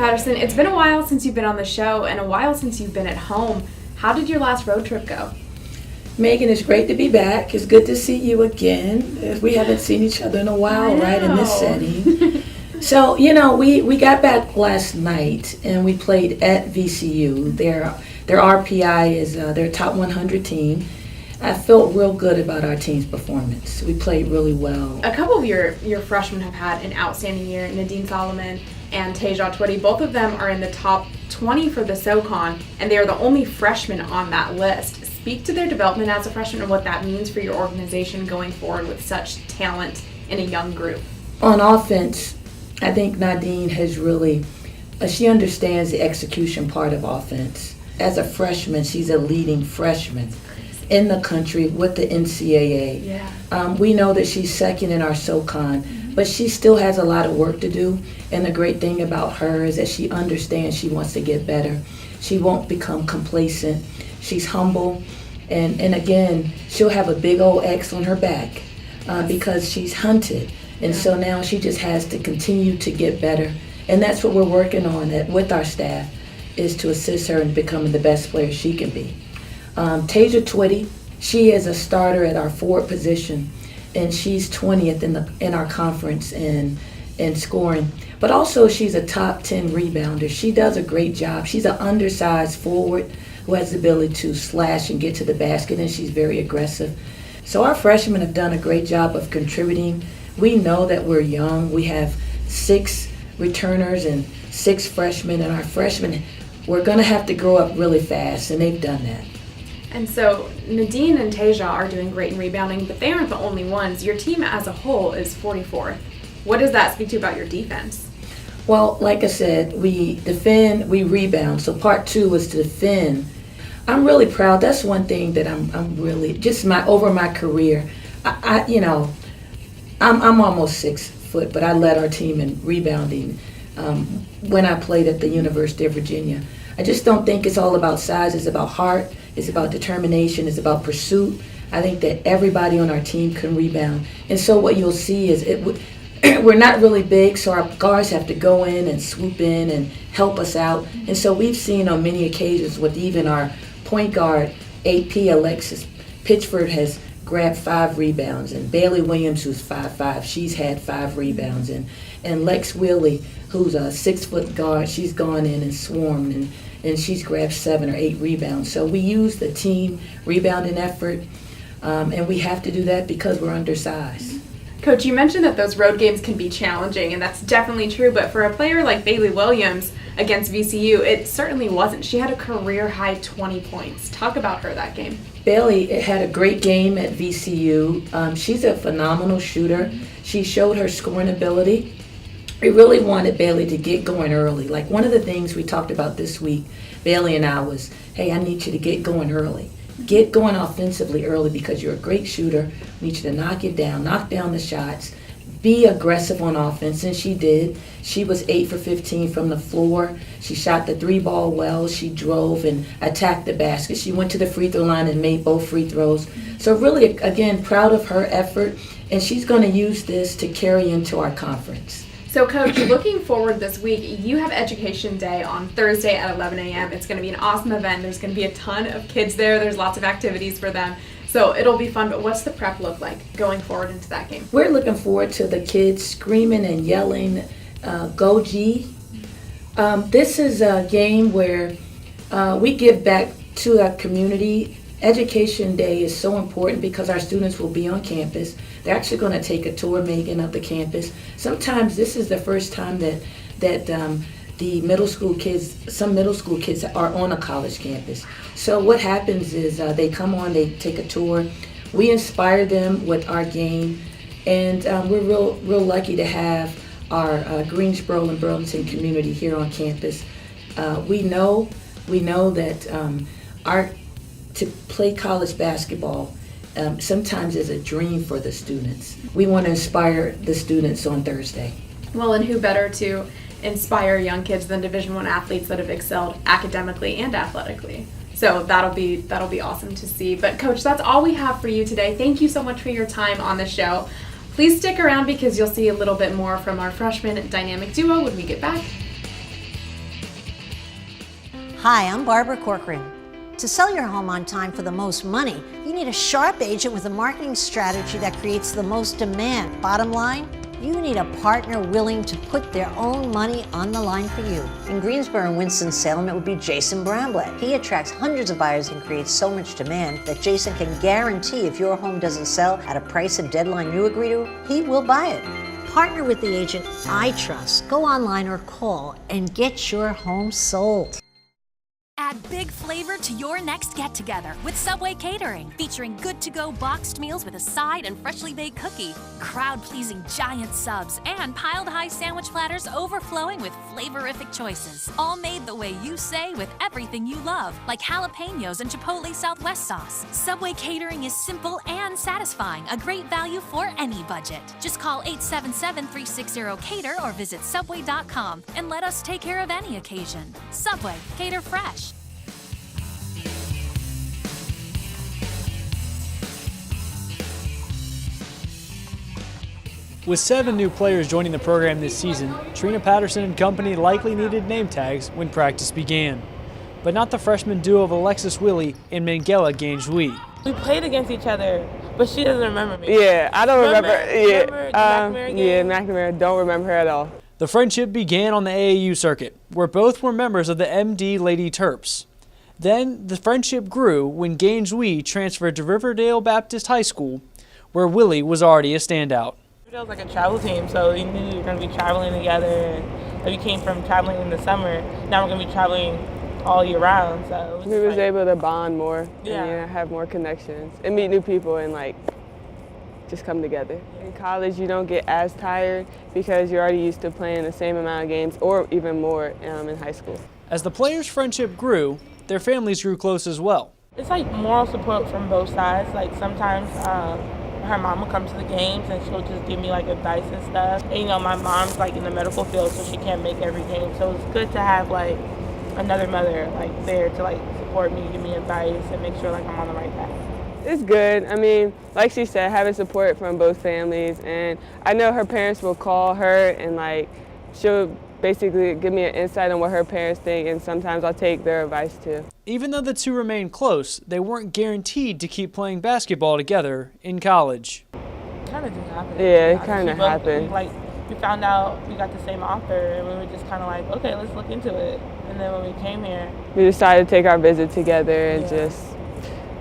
Patterson, it's been a while since you've been on the show and a while since you've been at home. How did your last road trip go? Megan, it's great to be back. It's good to see you again. We haven't seen each other in a while, right, in this setting. So, we got back last night and we played at VCU. Their RPI is their top 100 team. I felt real good about our team's performance. We played really well. A couple of your freshmen have had an outstanding year. Nadine Solomon and Tasia Twitty, both of them are in the top 20 for the SoCon, and they are the only freshmen on that list. Speak to their development as a freshman and what that means for your organization going forward with such talent in a young group. On offense, I think Nadine has really, she understands the execution part of offense. As a freshman, she's a leading freshman in the country with the NCAA. Yeah. We know that she's second in our SoCon, but she still has a lot of work to do. And the great thing about her is that she understands she wants to get better. She won't become complacent. She's humble. And again, she'll have a big old X on her back because she's hunted. And so now she just has to continue to get better. And that's what we're working on with our staff, is to assist her in becoming the best player she can be. Tasia Twitty, she is a starter at our forward position, and she's 20th in our conference in scoring. But also she's a top 10 rebounder. She does a great job. She's an undersized forward who has the ability to slash and get to the basket, and she's very aggressive. So our freshmen have done a great job of contributing. We know that we're young. We have 6 returners and 6 freshmen, and our freshmen, we're going to have to grow up really fast, and they've done that. And so Nadine and Tasia are doing great in rebounding, but they aren't the only ones. Your team as a whole is 44th. What does that speak to about your defense? Well, like I said, we defend, we rebound. So part 2 was to defend. I'm really proud. That's one thing that I'm really, just over my career. I'm almost 6 foot, but I led our team in rebounding when I played at the University of Virginia. I just don't think it's all about size. It's about heart. It's about determination. It's about pursuit. I think that everybody on our team can rebound. And so what you'll see is we're not really big, so our guards have to go in and swoop in and help us out. And so we've seen on many occasions with even our point guard, AP Alexis Pitchford, has grabbed 5 rebounds. And Bailey Williams, who's 5'5", she's had 5 rebounds. And Lex Wheely, who's a 6-foot guard, she's gone in and swarmed, and she's grabbed 7 or 8 rebounds. So we use the team rebounding effort, and we have to do that because we're undersized. Coach, you mentioned that those road games can be challenging, and that's definitely true, but for a player like Bailey Williams against VCU, it certainly wasn't. She had a career-high 20 points. Talk about her that game. Bailey had a great game at VCU. She's a phenomenal shooter. She showed her scoring ability. We really wanted Bailey to get going early. Like one of the things we talked about this week, Bailey and I, was, hey, I need you to get going early. Get going offensively early because you're a great shooter. We need you to knock down the shots, be aggressive on offense, and she did. She was 8 for 15 from the floor. She shot the 3-ball well. She drove and attacked the basket. She went to the free throw line and made both free throws. So really, again, proud of her effort, and she's going to use this to carry into our conference. So, Coach, looking forward this week, you have Education Day on Thursday at 11 a.m. It's going to be an awesome event. There's going to be a ton of kids there. There's lots of activities for them. So it'll be fun, but what's the prep look like going forward into that game? We're looking forward to the kids screaming and yelling, Go G. This is a game where we give back to our community. Education Day is so important because our students will be on campus. They're actually going to take a tour, Megan, of the campus. Sometimes this is the first time that the middle school kids, some middle school kids are on a college campus. So what happens is they come on, they take a tour. We inspire them with our game, and we're real lucky to have our Greensboro and Burlington community here on campus. We know that to play college basketball sometimes is a dream for the students. We want to inspire the students on Thursday. Well, and who better to inspire young kids than Division I athletes that have excelled academically and athletically. So that'll be awesome to see. But Coach, that's all we have for you today. Thank you so much for your time on the show. Please stick around because you'll see a little bit more from our freshman dynamic duo when we get back. Hi, I'm Barbara Corcoran. To sell your home on time for the most money, you need a sharp agent with a marketing strategy that creates the most demand. Bottom line, you need a partner willing to put their own money on the line for you. In Greensboro and Winston-Salem, it would be Jason Bramblett. He attracts hundreds of buyers and creates so much demand that Jason can guarantee if your home doesn't sell at a price and deadline you agree to, he will buy it. Partner with the agent I trust. Go online or call and get your home sold. Add big flavor to your next get-together with Subway Catering, featuring good-to-go boxed meals with a side and freshly baked cookie, crowd-pleasing giant subs, and piled-high sandwich platters overflowing with flavorific choices. All made the way you say with everything you love, like jalapenos and Chipotle Southwest sauce. Subway Catering is simple and satisfying, a great value for any budget. Just call 877-360-CATER or visit Subway.com and let us take care of any occasion. Subway, cater fresh. With 7 new players joining the program this season, Trina Patterson and company likely needed name tags when practice began. But not the freshman duo of Alexis Willie and Mangela Ganjui. We played against each other, but she doesn't remember me. Yeah, I don't remember. Remember the McNamara game? Yeah, McNamara. Don't remember her at all. The friendship began on the AAU circuit, where both were members of the MD Lady Terps. Then the friendship grew when Ganjui transferred to Riverdale Baptist High School, where Willie was already a standout. It was like a travel team, so we knew we were going to be traveling together. And we came from traveling in the summer. Now we're going to be traveling all year round. So we was able to bond more and have more connections and meet new people and just come together. In college, you don't get as tired because you're already used to playing the same amount of games or even more in high school. As the players' friendship grew, their families grew close as well. It's like moral support from both sides. Like sometimes her mom will come to the games and she'll just give me like advice and stuff. And my mom's like in the medical field, so she can't make every game. So it's good to have like another mother like there to like support me, give me advice, and make sure like I'm on the right path. It's good. I mean, like she said, having support from both families, and I know her parents will call her and she'll basically give me an insight on what her parents think, and sometimes I'll take their advice too. Even though the two remained close, they weren't guaranteed to keep playing basketball together in college. It kind of just happened. Yeah, it kind of happened. We found out we got the same offer, and we were just kind of like, okay, let's look into it. And then when we came here, we decided to take our visit together and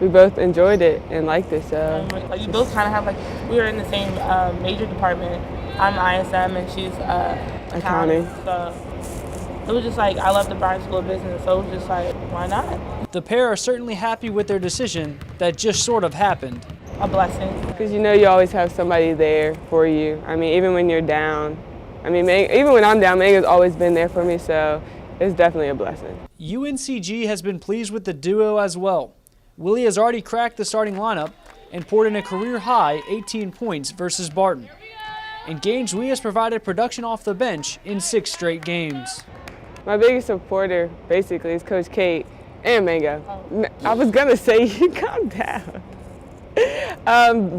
we both enjoyed it and liked it. So we both kind of have we were in the same major department. I'm ISM and she's accounting. So it was just I love the Bryan School of Business, so it was just why not? The pair are certainly happy with their decision that just sort of happened. A blessing. Because you always have somebody there for you. I mean, even when you're down. I mean, even when I'm down, Meg has always been there for me, so it's definitely a blessing. UNCG has been pleased with the duo as well. Willie has already cracked the starting lineup and poured in a career-high 18 points versus Barton. And Ganjui has provided production off the bench in 6 straight games. My biggest supporter, basically, is Coach Kate and Mango. I was going to say, you calm down.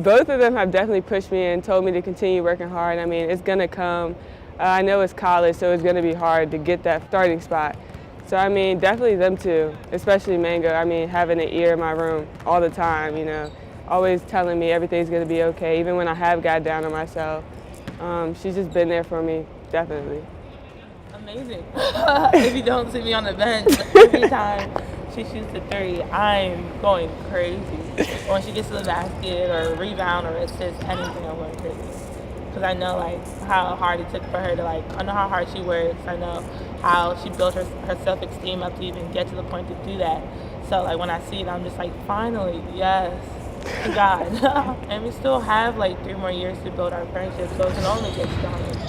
Both of them have definitely pushed me and told me to continue working hard. I mean, it's going to come. I know it's college, so it's going to be hard to get that starting spot. So, I mean, definitely them two, especially Mango. I mean, having an ear in my room all the time, always telling me everything's going to be okay, even when I have got down on myself. She's just been there for me, definitely. Amazing. If you don't see me on the bench, every time she shoots a 3, I'm going crazy. When she gets to the basket or rebound or assist, anything, I'm going crazy. Because I know how hard it took for her to I know how hard she works. I know how she built her self-esteem up to even get to the point to do that. So when I see it, I'm just finally, yes. God. And we still have 3 more years to build our friendship, so it can only get stronger.